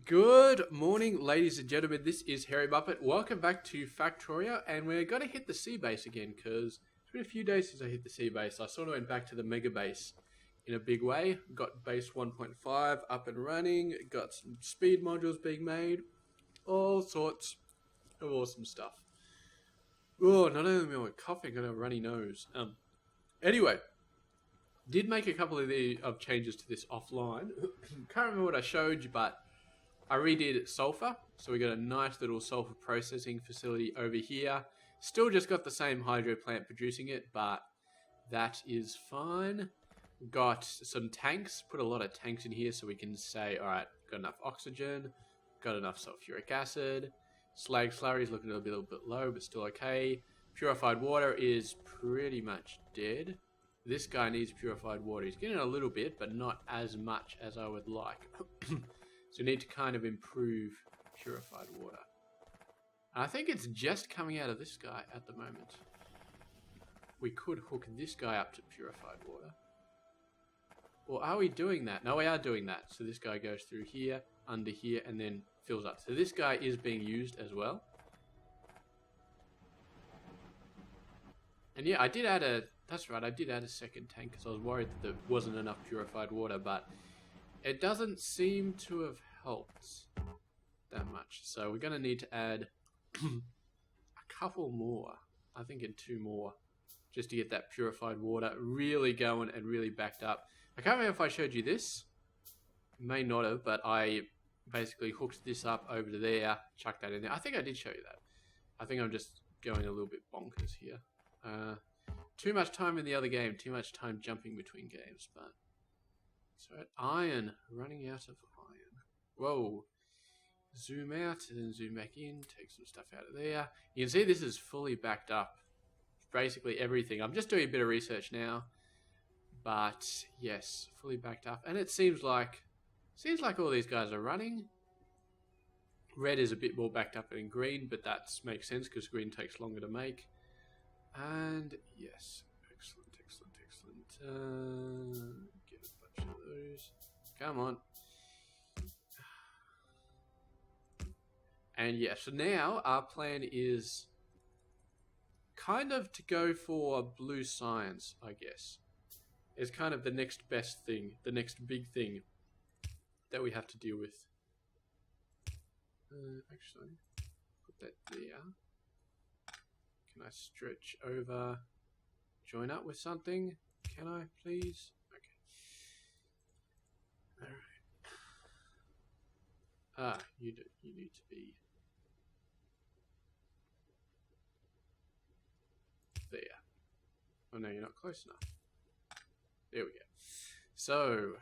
Good morning, ladies and gentlemen. This is Hairymuppet. Welcome back to Factorio, and we're going to hit the sea base again because it's been a few days since I hit the sea base. I sort of went back to the mega base in a big way. Got base 1.5 up and running. Got some speed modules being made. All sorts of awesome stuff. Oh, not only am I coughing, I got a runny nose. Anyway, did make a couple of changes to this offline. Can't remember what I showed you, but I redid sulfur, so we got a nice little sulfur processing facility over here. Still just got the same hydro plant producing it, but that is fine. Got some tanks, put a lot of tanks in here so we can say, alright, got enough oxygen, got enough sulfuric acid. Slag slurry is looking a little bit low, but still okay. Purified water is pretty much dead. This guy needs purified water. He's getting a little bit, but not as much as I would like. So we need to kind of improve purified water. And I think it's just coming out of this guy at the moment. We could hook this guy up to purified water. Or are we doing that? No, we are doing that. So this guy goes through here, under here, and then fills up. So this guy is being used as well. And yeah, I did add a... That's right, I did add a second tank because I was worried that there wasn't enough purified water, but it doesn't seem to have helped that much. So we're going to need to add a couple more. I think in 2 more. Just to get that purified water really going and really backed up. I can't remember if I showed you this. May not have, but I basically hooked this up over to there. Chucked that in there. I think I did show you that. I think I'm just going a little bit bonkers here. Too much time in the other game. Too much time jumping between games, but... So iron, running out of iron. Whoa. Zoom out and then zoom back in. Take some stuff out of there. You can see this is fully backed up. Basically everything. I'm just doing a bit of research now. But yes, fully backed up. And it seems like all these guys are running. Red is a bit more backed up than green, but that makes sense because green takes longer to make. And yes, excellent, excellent, excellent. Get a bunch of those. Come on. And yeah, so now our plan is kind of to go for blue science, I guess. It's kind of the next best thing, the next big thing that we have to deal with. Actually, put that there. Can I stretch over, join up with something? Can I, please? Okay. Alright. Ah, you need to be there. Oh no, you're not close enough. There we go. So,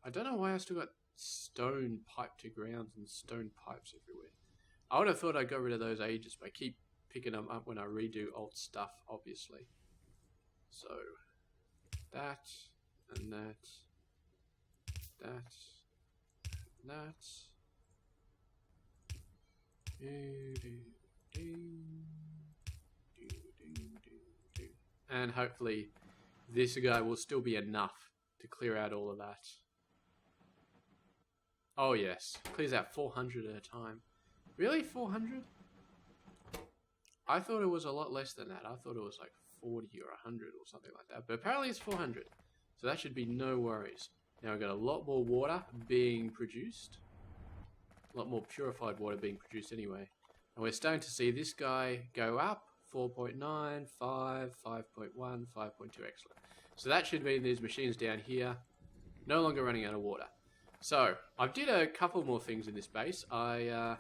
I don't know why I still got stone pipe to grounds and stone pipes everywhere. I would have thought I got rid of those ages, but I keep picking them up when I redo old stuff, obviously. So, that, and that, that, and that. And hopefully this guy will still be enough to clear out all of that. Oh yes, clears out 400 at a time. Really, 400? I thought it was a lot less than that. I thought it was like 40 or 100 or something like that. But apparently it's 400. So that should be no worries. Now we've got a lot more water being produced. A lot more purified water being produced anyway. And we're starting to see this guy go up. 4.9, 5, 5.1, 5.2, excellent. So that should mean these machines down here no longer running out of water. So, I did a couple more things in this base. I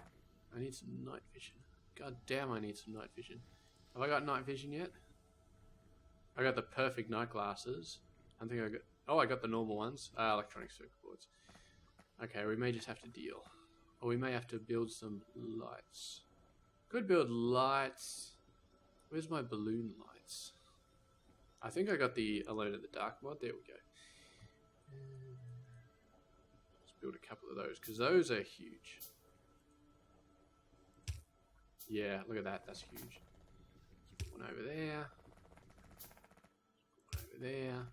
need some night vision. God damn, I need some night vision. Have I got night vision yet? I got the perfect night glasses. I think I got... Oh, I got the normal ones. Electronic circuit boards. Okay, we may just have to deal. Or we may have to build some lights. Could build lights. Where's my balloon lights? I think I got the Alone in the Dark mod. There we go. Let's build a couple of those, because those are huge. Yeah, look at that. That's huge. Let's put one over there. One over there. Over there.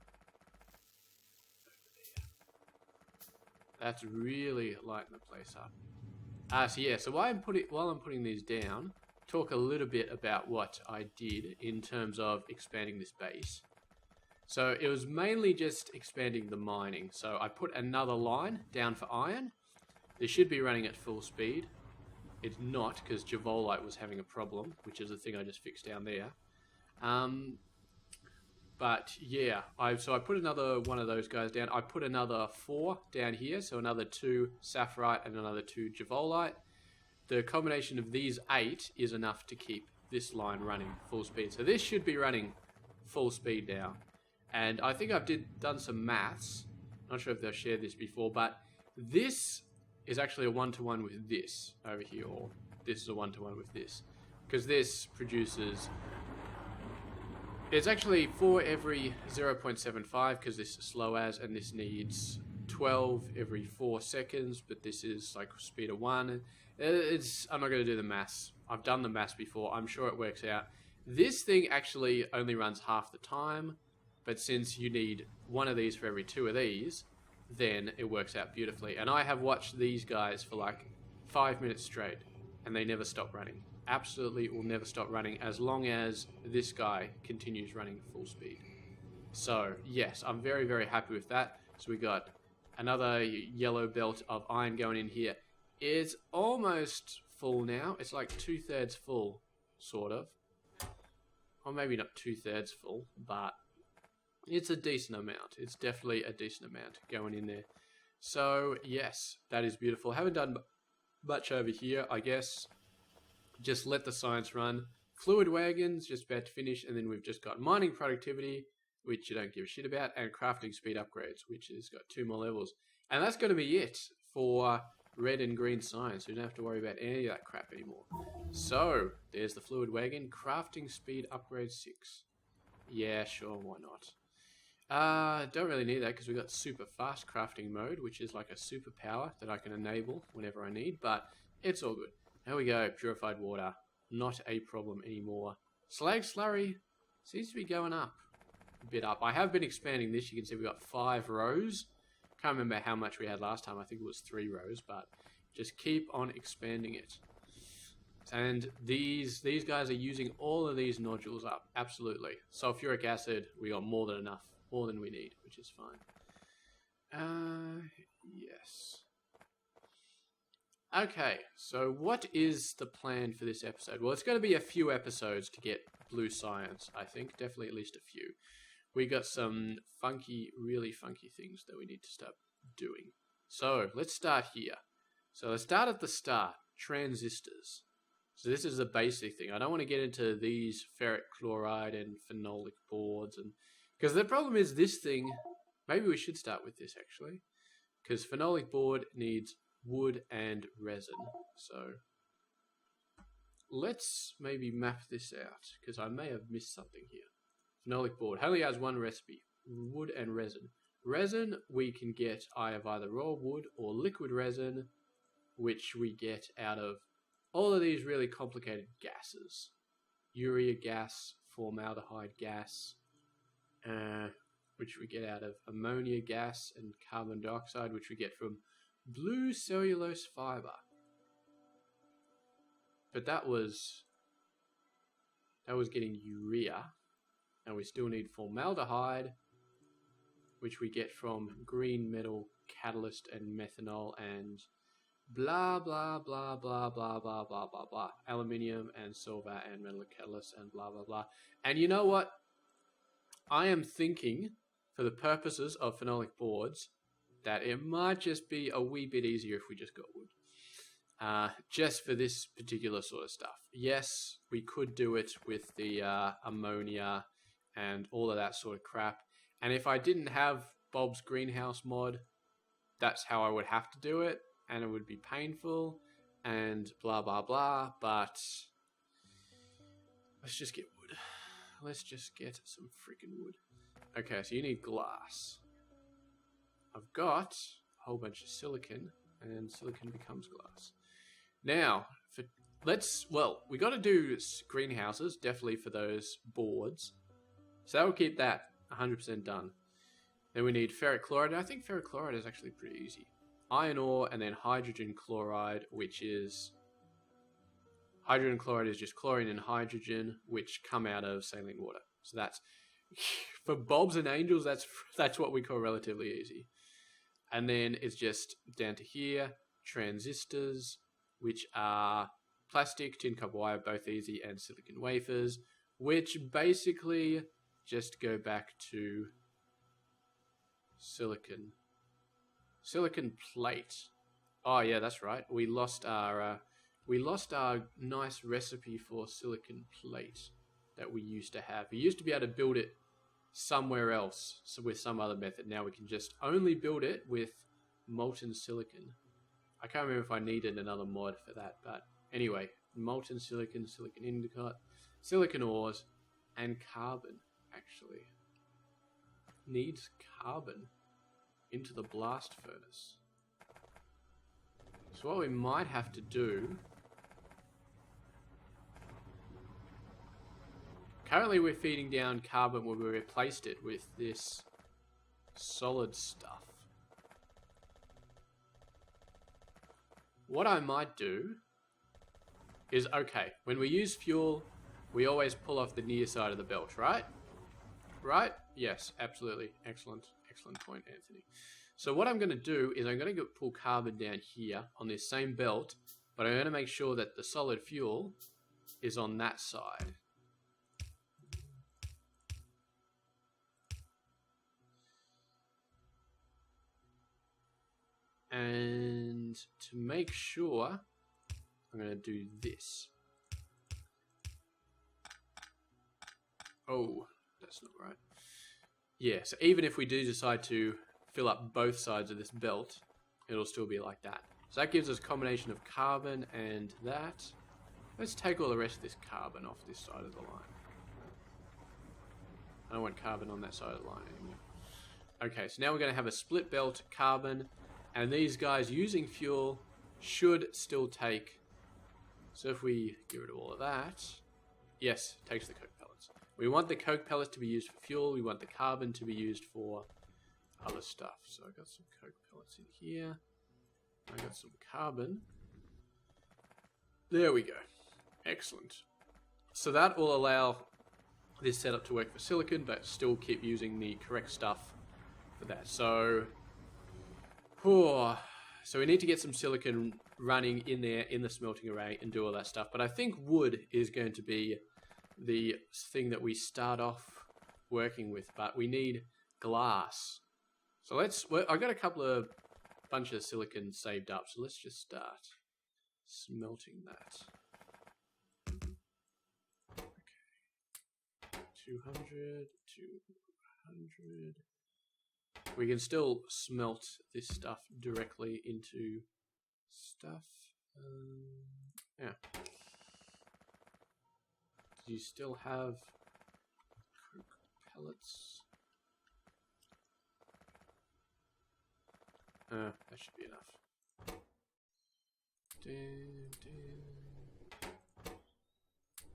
That's really lighting the place up. So yeah, so while I'm putting these down, talk a little bit about what I did in terms of expanding this base. So it was mainly just expanding the mining. So I put another line down for iron. This should be running at full speed. It's not, because Javolite was having a problem, which is the thing I just fixed down there. But yeah, so I put another one of those guys down. I put another 4 down here, so another 2 Sapphirite and another 2 Javolite. The combination of these 8 is enough to keep this line running full speed. So this should be running full speed now. And I think I've done some maths. Not sure if they've shared this before, but this is actually a 1-to-1 with this over here, or this is a 1-to-1 with this. Because this produces... It's actually 4 every 0.75, because this is slow as, and this needs 12 every 4 seconds, but this is like speed of 1. I'm not going to do the maths. I've done the maths before. I'm sure it works out. This thing actually only runs half the time, but since you need 1 of these for every 2 of these, then it works out beautifully. And I have watched these guys for like 5 minutes straight, and they never stop running. Absolutely will never stop running as long as this guy continues running full speed. So yes, I'm very, very happy with that. So we got another yellow belt of iron going in here. It's almost full now. It's like 2/3 full, sort of. Or maybe not 2/3 full, but it's a decent amount. It's definitely a decent amount going in there. So yes, that is beautiful. Haven't done much over here, I guess. Just let the science run. Fluid wagons, just about to finish, and then we've just got mining productivity, which you don't give a shit about, and crafting speed upgrades, which has got 2 more levels. And that's going to be it for red and green science. We don't have to worry about any of that crap anymore. So, there's the fluid wagon. Crafting speed upgrade 6. Yeah, sure, why not? Don't really need that because we've got super fast crafting mode, which is like a superpower that I can enable whenever I need, but it's all good. There we go, purified water. Not a problem anymore. Slag slurry seems to be going up. A bit up. I have been expanding this. You can see we've got 5 rows. Can't remember how much we had last time. I think it was 3 rows, but just keep on expanding it. And these guys are using all of these nodules up. Absolutely. Sulfuric acid, we got more than enough. More than we need, which is fine. Yes. Okay, so what is the plan for this episode? Well, it's going to be a few episodes to get blue science, I think. Definitely at least a few. We got some funky, really funky things that we need to start doing. So, let's start here. So, let's start at the start. Transistors. So, this is the basic thing. I don't want to get into these ferric chloride and phenolic boards. Because the problem is this thing... Maybe we should start with this, actually. Because phenolic board needs... wood and resin. So let's maybe map this out, because I may have missed something here. Phenolic board only has 1 recipe: wood and resin. Resin we can get out of either raw wood or liquid resin, which we get out of all of these really complicated gases: urea gas, formaldehyde gas, which we get out of ammonia gas, and carbon dioxide, which we get from blue cellulose fiber. But that was getting urea, and we still need formaldehyde, which we get from green metal catalyst and methanol and blah blah blah blah blah blah blah blah blah, aluminium and silver and metal catalyst and blah blah blah. And you know what? I am thinking, for the purposes of phenolic boards, that it might just be a wee bit easier if we just got wood. Just for this particular sort of stuff. Yes, we could do it with the ammonia and all of that sort of crap. And if I didn't have Bob's greenhouse mod, that's how I would have to do it. And it would be painful and blah, blah, blah. But let's just get wood. Let's just get some freaking wood. Okay, so you need glass. I've got a whole bunch of silicon, and silicon becomes glass. Now, we got to do greenhouses, definitely for those boards. So that will keep that 100% done. Then we need ferric chloride. I think ferric chloride is actually pretty easy. iron ore, and then hydrogen chloride, which is... Hydrogen chloride is just chlorine and hydrogen, which come out of saline water. So that's... For bobs and angels, that's what we call relatively easy. And then it's just down to here, transistors, which are plastic, tin, copper wire, both easy, and silicon wafers, which basically just go back to silicon plate. Oh yeah, that's right. We lost our nice recipe for silicon plate that we used to have. We used to be able to build it somewhere else, so with some other method. Now we can just only build it with molten silicon. I can't remember if I needed another mod for that, but anyway, molten silicon, silicon indicate, silicon ores, and carbon, actually. Needs carbon into the blast furnace. So what we might have to do... Currently we're feeding down carbon where we replaced it with this solid stuff. What I might do is, okay, when we use fuel, we always pull off the near side of the belt, right? Right? Yes, absolutely. Excellent. Excellent point, Anthony. So what I'm going to do is I'm going to pull carbon down here on this same belt, but I'm going to make sure that the solid fuel is on that side. And to make sure, I'm going to do this. Oh, that's not right. Yeah, so even if we do decide to fill up both sides of this belt, it'll still be like that. So that gives us a combination of carbon and that. Let's take all the rest of this carbon off this side of the line. I don't want carbon on that side of the line anymore. Okay, so now we're going to have a split belt carbon. And these guys using fuel should still take... So if we get rid of all of that... Yes, it takes the coke pellets. We want the coke pellets to be used for fuel. We want the carbon to be used for other stuff. So I got some coke pellets in here. I got some carbon. There we go. Excellent. So that will allow this setup to work for silicon, but still keep using the correct stuff for that. So we need to get some silicon running in there in the smelting array and do all that stuff. But I think wood is going to be the thing that we start off working with. But we need glass. So I've got a bunch of silicon saved up. So let's just start smelting that. Okay. 200, 200. We can still smelt this stuff directly into stuff. Yeah. Do you still have coke pellets? That should be enough.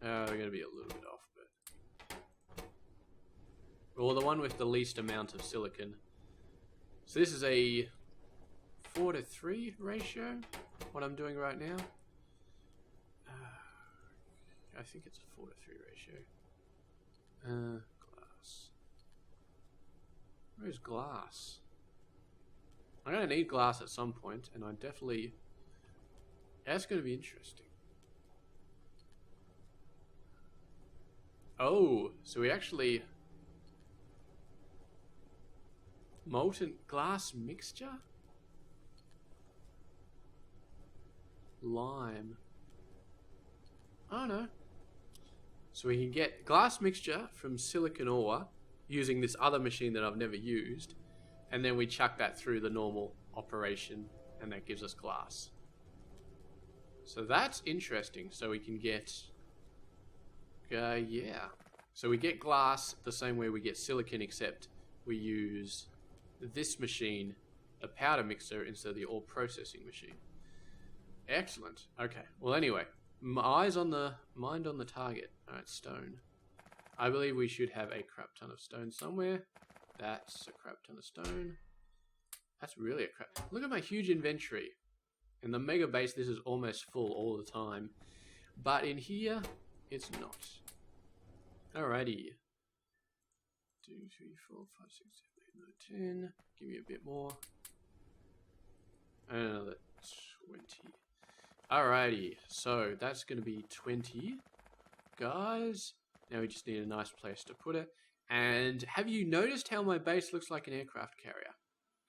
We're going to be a little bit off, but... Well, the one with the least amount of silicon. So this is a 4:3 ratio, what I'm doing right now. I think it's a 4:3 ratio. Glass. Where's glass? I'm going to need glass at some point, and I definitely... That's going to be interesting. Oh, so we actually... Molten glass mixture? Lime. Oh no. So we can get glass mixture from silicon ore using this other machine that I've never used, and then we chuck that through the normal operation, and that gives us glass. So that's interesting. So we can get... yeah. So we get glass the same way we get silicon, except we use... this machine, a powder mixer, instead of the ore processing machine. Excellent. Okay. Well, anyway, mind on the target. All right, stone. I believe we should have a crap ton of stone somewhere. That's a crap ton of stone. That's really a crap. Look at my huge inventory. In the mega base, this is almost full all the time. But in here, it's not. Alrighty. 2, 3, 4, 5, 6, 7, 8, 9, 10. Give me a bit more. Another 20. Alrighty. So that's going to be 20. Guys. Now we just need a nice place to put it. And have you noticed how my base looks like an aircraft carrier?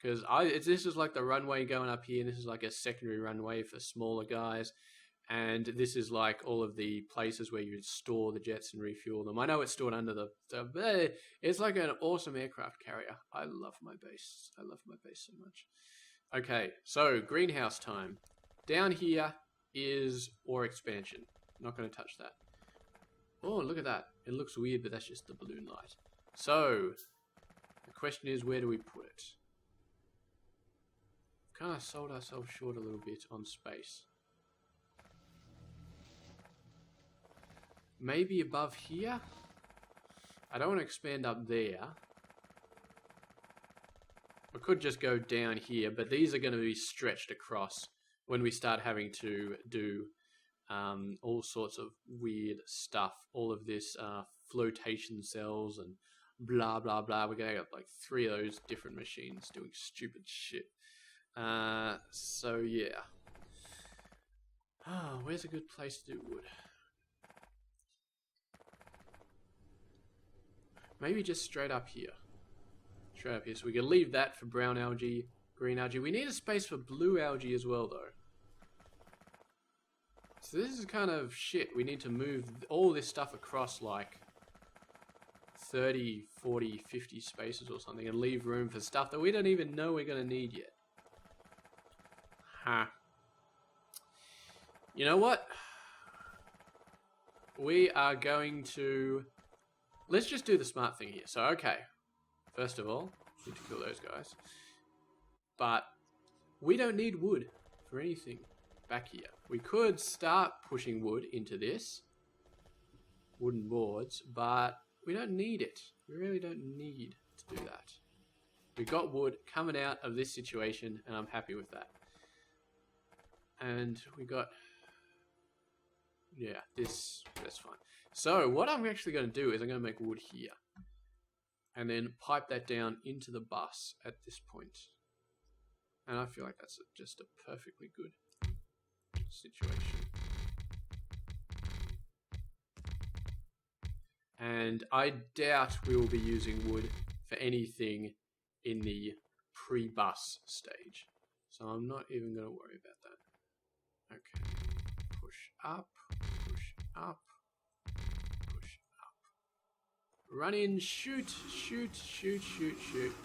Because this is like the runway going up here. And this is like a secondary runway for smaller guys. And this is like all of the places where you store the jets and refuel them. I know it's stored under the it's like an awesome aircraft carrier. I love my base. I love my base so much. Okay, so greenhouse time. Down here is ore expansion. Not going to touch that. Oh, look at that. It looks weird, but that's just the balloon light. So, the question is, where do we put it? Kind of sold ourselves short a little bit on space. Maybe above here? I don't want to expand up there. I could just go down here, but these are going to be stretched across when we start having to do all sorts of weird stuff. All of this flotation cells and blah, blah, blah. We're going to have like 3 of those different machines doing stupid shit. So, yeah. Oh, where's a good place to do wood? Maybe just straight up here. Straight up here. So we can leave that for brown algae, green algae. We need a space for blue algae as well, though. So this is kind of shit. We need to move all this stuff across like 30, 40, 50 spaces or something and leave room for stuff that we don't even know we're going to need yet. Ha. You know what? We are going to... Let's just do the smart thing here. So, okay. First of all, need to kill those guys. But we don't need wood for anything back here. We could start pushing wood into this. Wooden boards. But we don't need it. We really don't need to do that. We got wood coming out of this situation, and I'm happy with that. And we got... Yeah, that's fine. So, what I'm actually going to do is I'm going to make wood here. And then pipe that down into the bus at this point. And I feel like that's just a perfectly good situation. And I doubt we will be using wood for anything in the pre-bus stage. So I'm not even going to worry about that. Okay. Push up, push up, push up. Run in, shoot, shoot, shoot, shoot, shoot.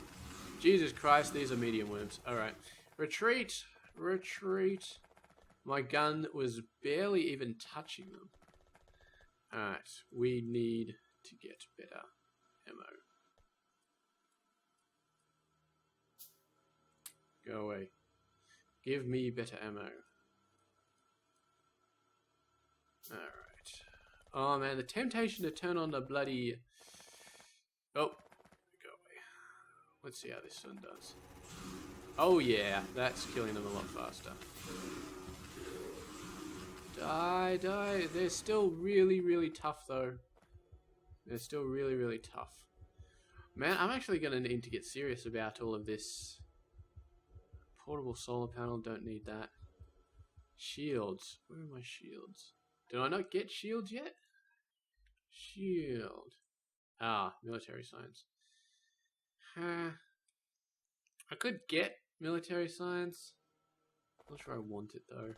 Jesus Christ, these are medium worms. Alright. Retreat, retreat. My gun was barely even touching them. Alright, we need to get better ammo. Go away. Give me better ammo. Alright. Oh man, the temptation to turn on the bloody... Oh, go away. Let's see how this one does. Oh yeah, that's killing them a lot faster. Die, die. They're still really, really tough though. They're still really, really tough. Man, I'm actually going to need to get serious about all of this. Portable solar panel, don't need that. Shields. Where are my shields? Did I not get shields yet? Shield. Ah, military science. I could get military science. Not sure I want it though.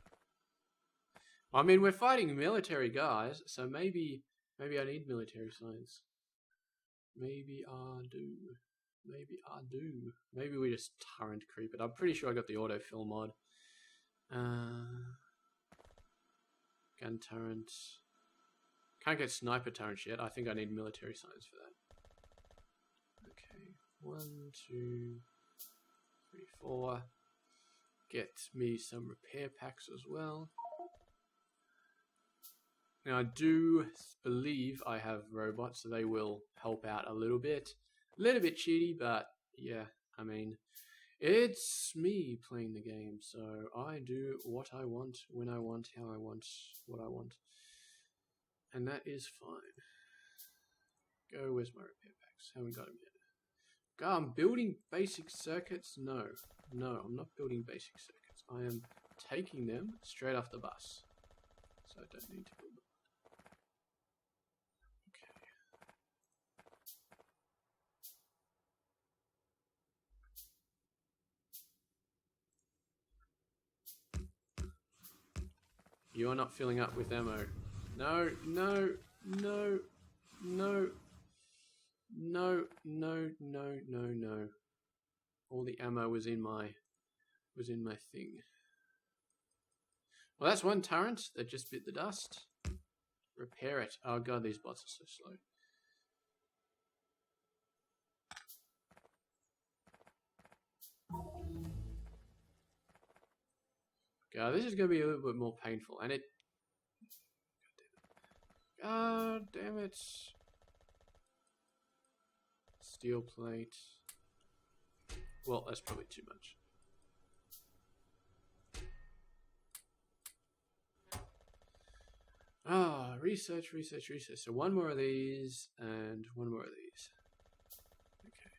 I mean, we're fighting military guys, so maybe I need military science. Maybe I do. Maybe I do. Maybe we just turret creep it. I'm pretty sure I got the autofill mod. Gun turret. Can't get sniper turrets yet. I think I need military science for that. Okay. 1, 2, 3, 4. Get me some repair packs as well. Now I do believe I have robots, so they will help out a little bit. A little bit cheaty, but yeah, I mean, It's me playing the game, so I do what I want, when I want, how I want, what I want. And that is fine. Go, where's my repair packs? Haven't got them yet. God, I'm building basic circuits? No. No, I'm not building basic circuits. I am taking them straight off the bus. So I don't need to build them. You are not filling up with ammo. No, no, no, no, no, no, no, no, no. All the ammo was in my thing. Well, that's one turret that just bit the dust. Repair it. Oh god, these bots are so slow. God, this is going to be a little bit more painful, and it. God damn it! Steel plate. Well, that's probably too much. Ah, research, research, research. So one more of these, and one more of these. Okay.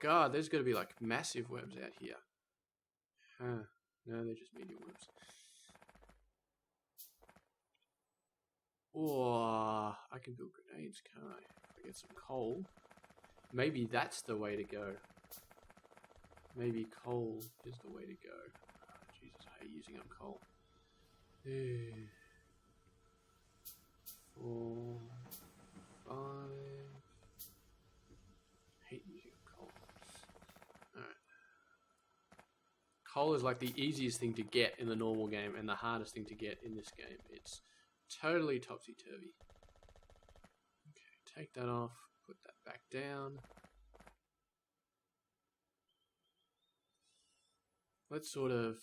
God, there's going to be like massive worms out here. Huh. No, they're just medium worms. Oh, I can build grenades, can't I? If I get some coal. Maybe that's the way to go. Maybe coal is the way to go. Oh, Jesus, I hate using up coal. 4, 5. Hate using up coal. Alright. Coal is like the easiest thing to get in the normal game and the hardest thing to get in this game. It's totally topsy-turvy. Okay, take that off. Put that back down. Let's sort of...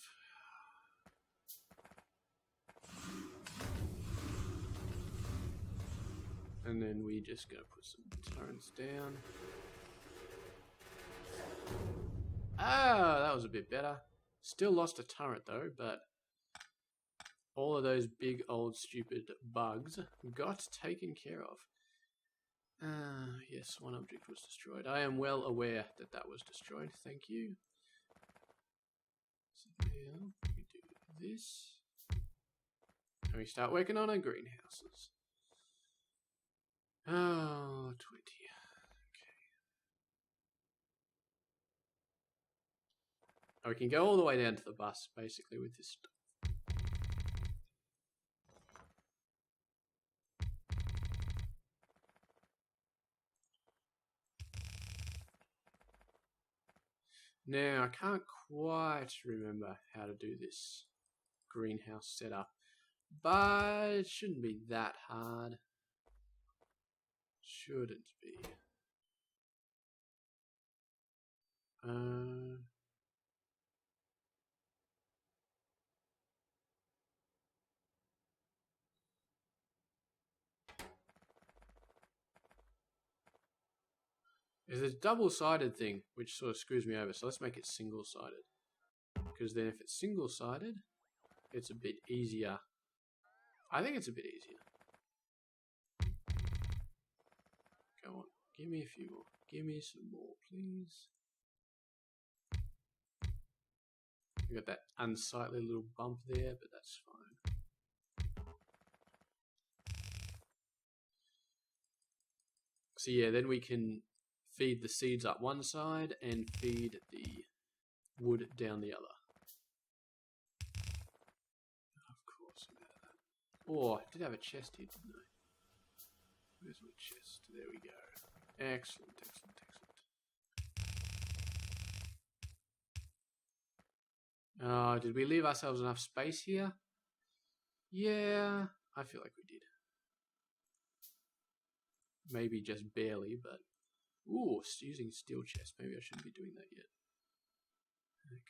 And then we just gonna put some turrets down. Ah, that was a bit better. Still lost a turret though, but all of those big old stupid bugs got taken care of. Yes, one object was destroyed. I am well aware that that was destroyed. Thank you. So now we do this. And we start working on our greenhouses. Oh, 20. Okay. Oh, we can go all the way down to the bus, basically, with this stuff. Now, I can't quite remember how to do this greenhouse setup, but it shouldn't be that hard. Shouldn't be. There's a double-sided thing, which sort of screws me over, so let's make it single-sided. Because then if it's single-sided, it's a bit easier. I think it's a bit easier. Go on, give me a few more. Give me some more, please. We got that unsightly little bump there, but that's fine. So yeah, then we can feed the seeds up one side and feed the wood down the other. Of course, I'm out of that. Oh, I did have a chest here, didn't I? Where's my chest? There we go. Excellent, excellent, excellent. Did we leave ourselves enough space here? Yeah, I feel like we did. Maybe just barely, but... Ooh, using steel chest. Maybe I shouldn't be doing that yet. Okay.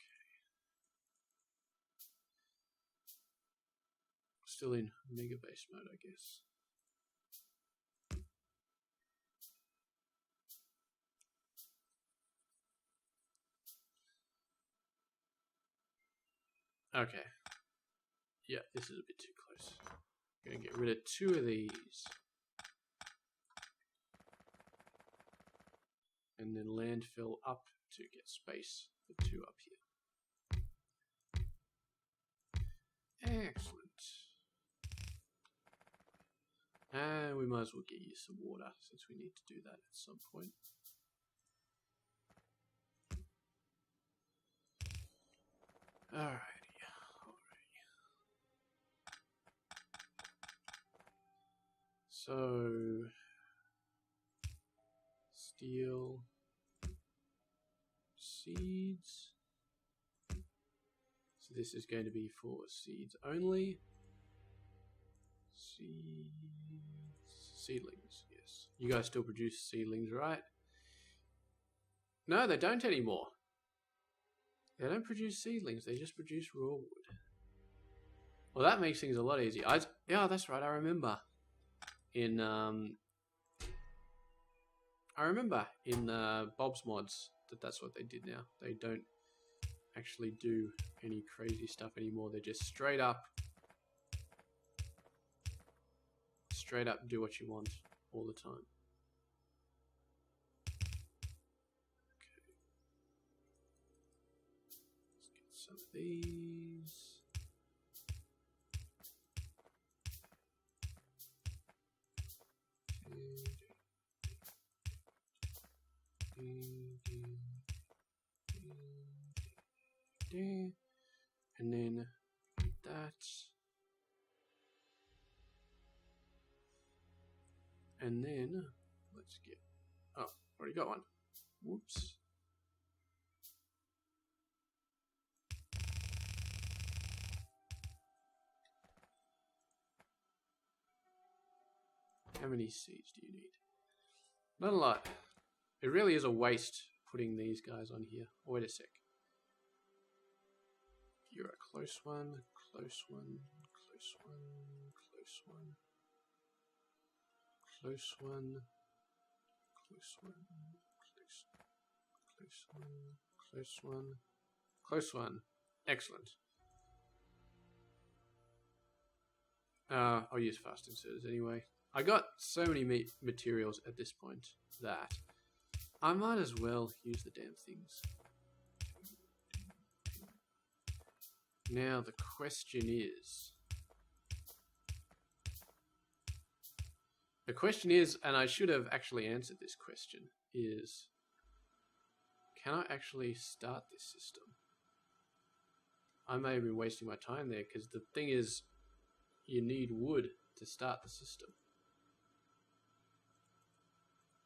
Still in mega base mode, I guess. Okay. Yeah, this is a bit too close. I'm going to get rid of 2 of these. And then landfill up to get space for 2 up here. Excellent. And we might as well get you some water since we need to do that at some point. Alrighty. So, steel, seeds. So this is going to be for seeds only. Seedlings, yes. You guys still produce seedlings, right? No, they don't anymore. They don't produce seedlings, they just produce raw wood. Well, that makes things a lot easier. Yeah, that's right, I remember. In Bob's Mods that's what they did now. They don't actually do any crazy stuff anymore. They're just straight up do what you want all the time. Okay. Let's get some of these. And then that. And then let's get, oh, already got one. Whoops. How many seeds do you need? Not a lot. It really is a waste putting these guys on here. Oh, wait a sec. You're a close one, close one, close one, close one. Close one, close one, close one, close one, close one. Excellent. I'll use fast inserters anyway. I got so many materials at this point that I might as well use the damn things. Now the question is... The question is, and I should have actually answered this question, is can I actually start this system? I may have been wasting my time there because the thing is you need wood to start the system.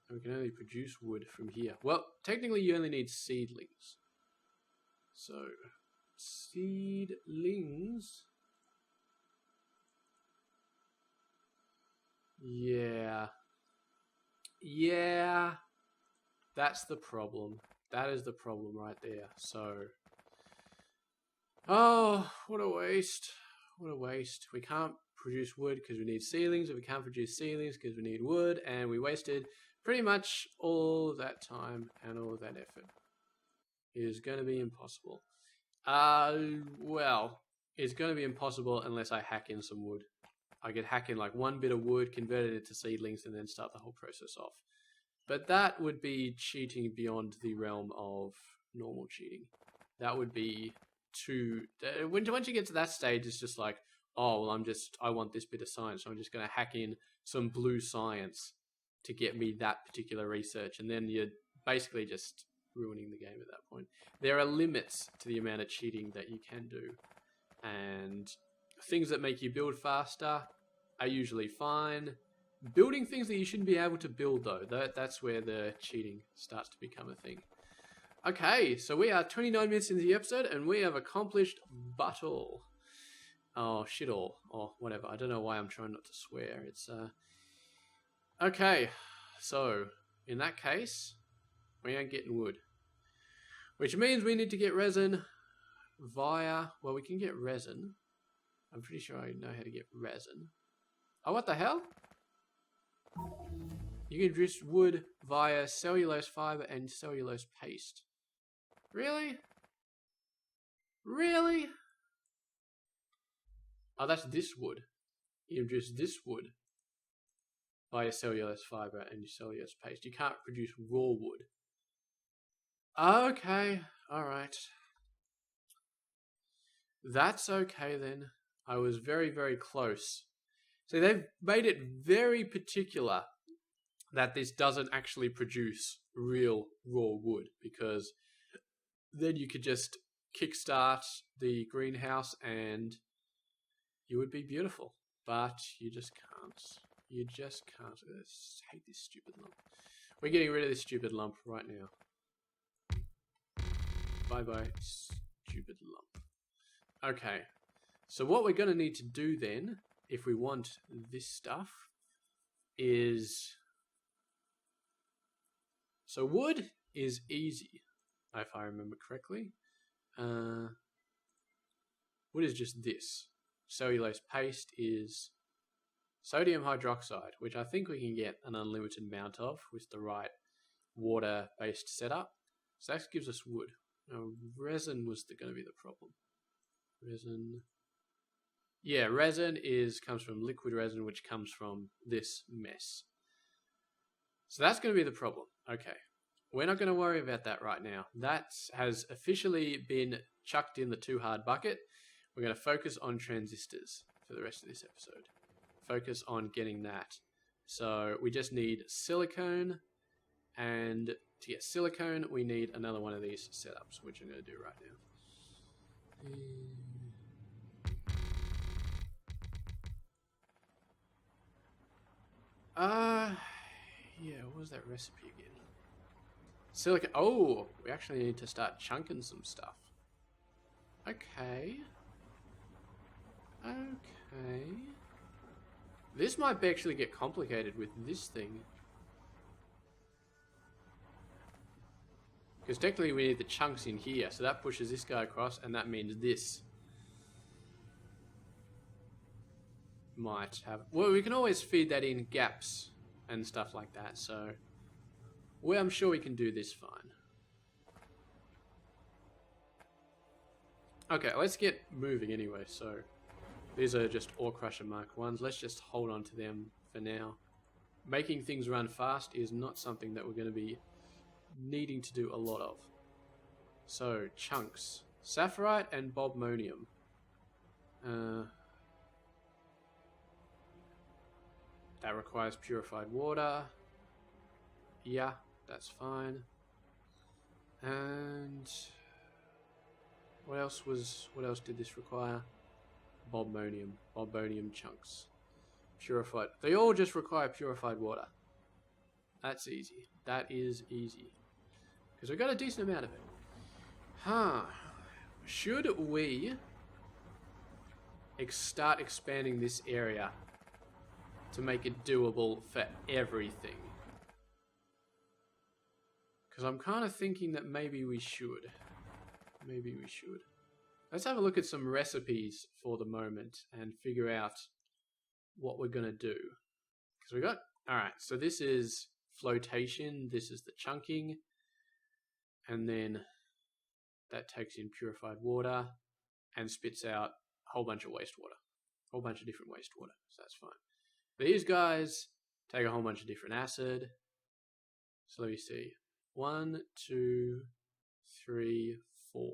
And we can only produce wood from here. Well, technically you only need seedlings. So, seedlings... Yeah, that's the problem. That is the problem right there. So, oh, what a waste. What a waste. We can't produce wood because we need seedlings, and we can't produce seedlings because we need wood, and we wasted pretty much all that time and all that effort. It is going to be impossible. Well, it's going to be impossible unless I hack in some wood. I could hack in like one bit of wood, convert it into seedlings, and then start the whole process off. But that would be cheating beyond the realm of normal cheating. That would be too... Once you get to that stage, it's just like, oh, well, I want this bit of science, so I'm just going to hack in some blue science to get me that particular research. And then you're basically just ruining the game at that point. There are limits to the amount of cheating that you can do. And... things that make you build faster are usually fine. Building things that you shouldn't be able to build, though, that's where the cheating starts to become a thing. Okay, so we are 29 minutes into the episode, and we have accomplished butt all. Oh, shit all. Or whatever. I don't know why I'm trying not to swear. It's, Okay, so, in that case, we ain't getting wood. Which means we need to get resin via... Well, we can get resin... I'm pretty sure I know how to get resin. Oh, what the hell? You can produce wood via cellulose fiber and cellulose paste. Really? Really? Oh, that's this wood. You produce this wood by your cellulose fiber and your cellulose paste. You can't produce raw wood. Okay, alright. That's okay then. I was very, very close. So they've made it very particular that this doesn't actually produce real raw wood, because then you could just kickstart the greenhouse and you would be beautiful. But you just can't. You just can't. I hate this stupid lump. We're getting rid of this stupid lump right now. Bye-bye, stupid lump. Okay. So what we're going to need to do then, if we want this stuff, is... So wood is easy, if I remember correctly. Wood is just this. Cellulose paste is sodium hydroxide, which I think we can get an unlimited amount of with the right water-based setup. So that gives us wood. Now, resin was going to be the problem. Resin... Yeah, resin comes from liquid resin, which comes from this mess. So that's going to be the problem. Okay. We're not going to worry about that right now. That has officially been chucked in the too hard bucket. We're going to focus on transistors for the rest of this episode. Focus on getting that. So we just need silicone, and to get silicone, we need another one of these setups, which I'm going to do right now. Yeah, what was that recipe again? Silicone. Oh, we actually need to start chunking some stuff. Okay. Okay. This might actually get complicated with this thing. Because technically we need the chunks in here, so that pushes this guy across, and that means this might have... Well, we can always feed that in gaps and stuff like that, so... Well, I'm sure we can do this fine. Okay, let's get moving anyway, so... These are just ore crusher Mark 1s. Let's just hold on to them for now. Making things run fast is not something that we're going to be needing to do a lot of. So, chunks. Saphirite and bobmonium. That requires purified water. Yeah, that's fine. And what else did this require? Bobmonium chunks. Purified. They all just require purified water. That's easy. That is easy. Because we got a decent amount of it. Huh. Should we start expanding this area to make it doable for everything? Because I'm kind of thinking that maybe we should. Maybe we should. Let's have a look at some recipes for the moment and figure out what we're going to do. Because we got... Alright, so this is flotation. This is the chunking. And then that takes in purified water and spits out a whole bunch of wastewater. A whole bunch of different wastewater. So that's fine. These guys take a whole bunch of different acid. So let me see. 1, 2, 3, 4.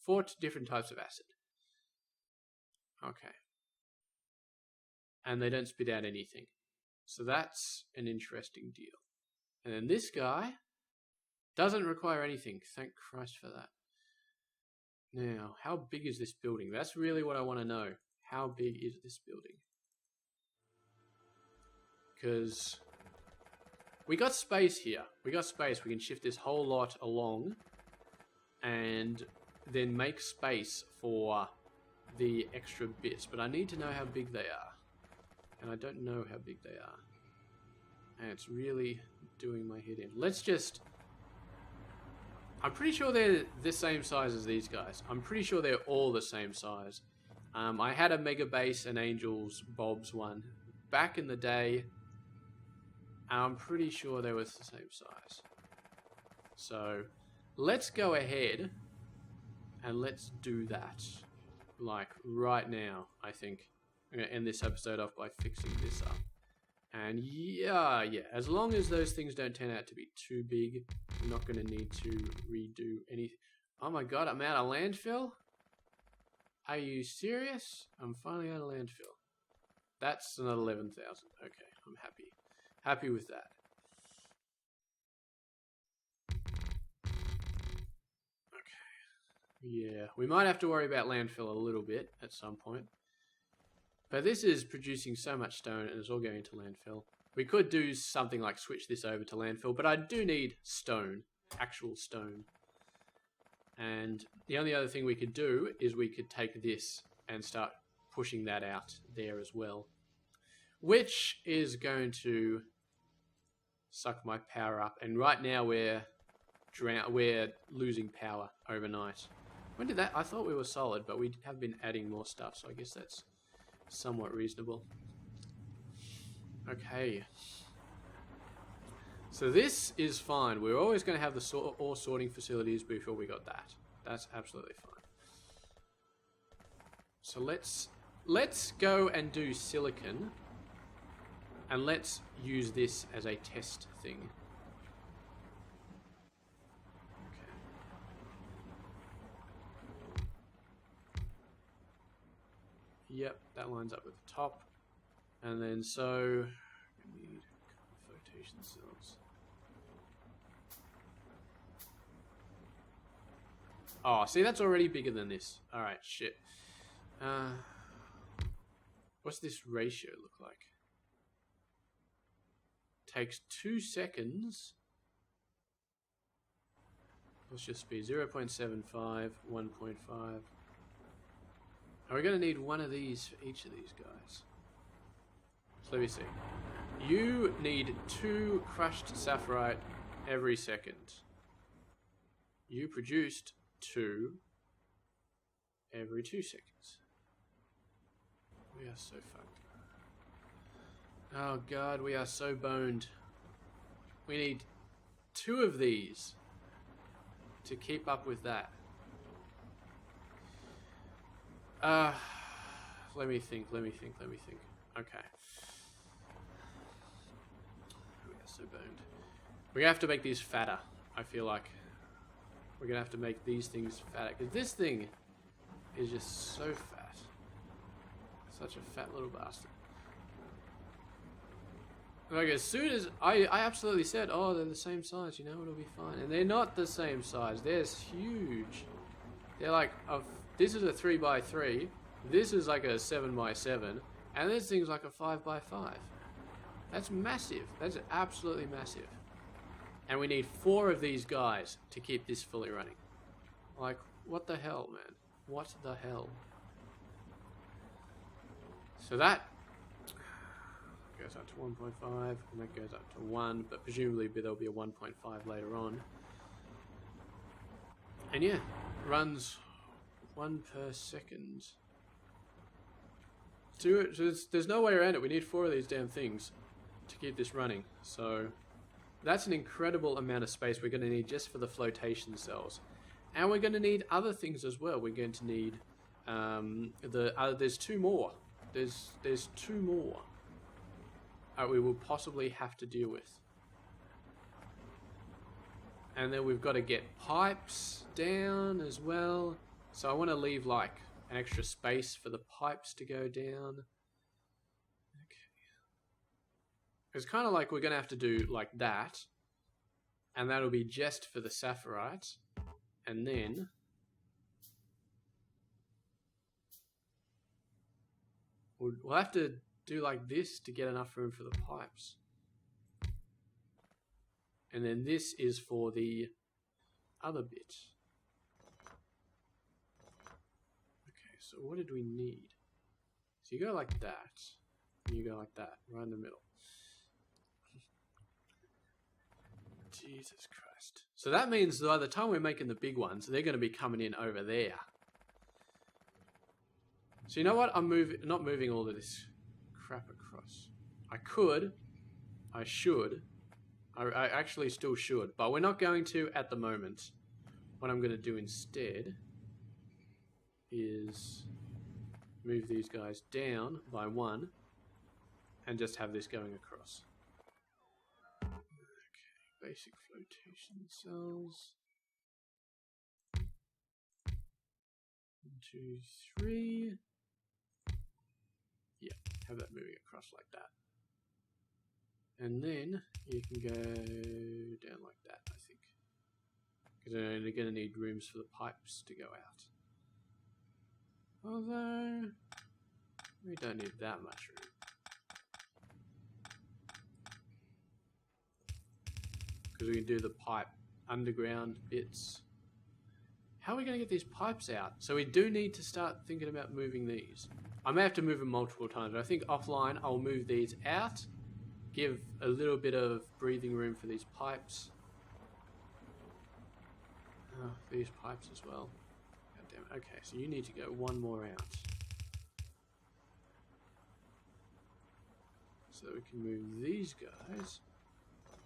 4 different types of acid. Okay. And they don't spit out anything. So that's an interesting deal. And then this guy doesn't require anything. Thank Christ for that. Now, how big is this building? That's really what I want to know. How big is this building? Because we got space here. We got space. We can shift this whole lot along and then make space for the extra bits. But I need to know how big they are. And I don't know how big they are. And it's really doing my head in. Let's just... I'm pretty sure they're the same size as these guys. I'm pretty sure they're all the same size. I had a Mega Base and Angels Bobs one back in the day. I'm pretty sure they were the same size. So, let's go ahead and let's do that. like right now, I think. I'm going to end this episode off by fixing this up. And yeah, as long as those things don't turn out to be too big, we're not going to need to redo anything. Oh my god, I'm out of landfill? Are you serious? I'm finally out of landfill. That's another 11,000. Okay, I'm happy. Happy with that. Okay. Yeah, we might have to worry about landfill a little bit at some point. But this is producing so much stone and it's all going to landfill. We could do something like switch this over to landfill, but I do need stone. Actual stone. And the only other thing we could do is we could take this and start pushing that out there as well. Which is going to suck my power up. And right now we're losing power overnight. When did that? I thought we were solid, but we have been adding more stuff, so I guess that's somewhat reasonable. Okay. So this is fine. We're always going to have the ore sorting facilities before we got that. That's absolutely fine. So let's go and do silicon. And let's use this as a test thing. Yep, that lines up with the top. And then so we need flotation cells. Oh, see, that's already bigger than this. Alright, shit. What's this ratio look like? Takes 2 seconds. Let's just be 0.75, 1.5. Are we going to need one of these for each of these guys? So let me see. You need 2 crushed sapphirite every second. You produced 2 every 2 seconds. We are so fucked. Oh god, we are so boned. We need 2 of these to keep up with that. Let me think. Okay. We are so boned. We're gonna have to make these fatter, I feel like. We're gonna have to make these things fatter. Because this thing is just so fat. Such a fat little bastard. Like, as soon as I absolutely said, oh, they're the same size, you know, it'll be fine. And they're not the same size. They're huge. They're like, this is a 3x3. This is like a 7x7. And this thing's like a 5x5. That's massive. That's absolutely massive. And we need 4 of these guys to keep this fully running. Like, what the hell, man? What the hell? So that goes up to 1.5, and that goes up to 1, but presumably there'll be a 1.5 later on. And yeah, runs 1 per second. There's no way around it. We need 4 of these damn things to keep this running. So that's an incredible amount of space we're going to need just for the flotation cells. And we're going to need other things as well. We're going to need there's 2 more. There's 2 more we will possibly have to deal with. And then we've got to get pipes down as well. So I want to leave like an extra space for the pipes to go down. Okay. It's kind of like we're going to have to do like that. And that'll be just for the sapphirite. And then we'll have to do like this to get enough room for the pipes. And then this is for the other bit. Okay, so what did we need? So you go like that, and you go like that, right in the middle. Jesus Christ. So that means by the time we're making the big ones, they're going to be coming in over there. So you know what? I'm not moving all of this crap across. I should. I actually still should, but we're not going to at the moment. What I'm going to do instead is move these guys down by one and just have this going across. Okay, basic flotation cells. 1, 2, 3. Yeah, have that moving across like that. And then you can go down like that, I think. Because they're only going to need rooms for the pipes to go out. Although, we don't need that much room. Because we can do the pipe underground bits. How are we going to get these pipes out? So we do need to start thinking about moving these. I may have to move them multiple times, but I think offline I'll move these out. Give a little bit of breathing room for these pipes. Oh, these pipes as well. God damn it. Okay, so you need to go one more out. So we can move these guys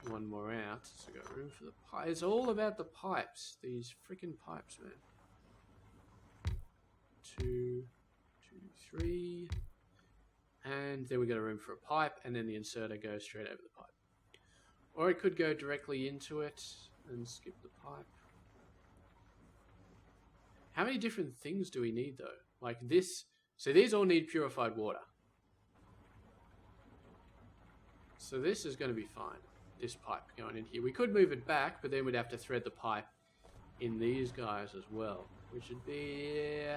one more out. So got room for the pipe. It's all about the pipes. These freaking pipes, man. 2, 2, 3. And then we got a room for a pipe, and then the inserter goes straight over the pipe. Or it could go directly into it and skip the pipe. How many different things do we need though? Like this, so these all need purified water. So this is going to be fine. This pipe going in here. We could move it back, but then we'd have to thread the pipe in these guys as well. Which would be...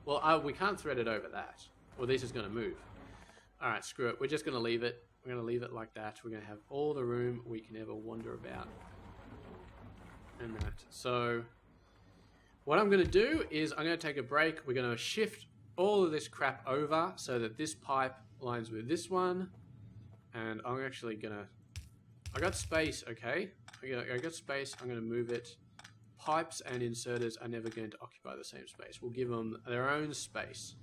well, we can't thread it over that. Well, this is going to move. Alright, screw it. We're just going to leave it. We're going to leave it like that. We're going to have all the room we can ever wonder about. And that. So, what I'm going to do is I'm going to take a break. We're going to shift all of this crap over so that this pipe lines with this one. And I'm actually going to... I got space, okay? I got space. I'm going to move it. Pipes and inserters are never going to occupy the same space. We'll give them their own space.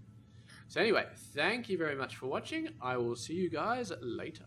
So anyway, thank you very much for watching. I will see you guys later.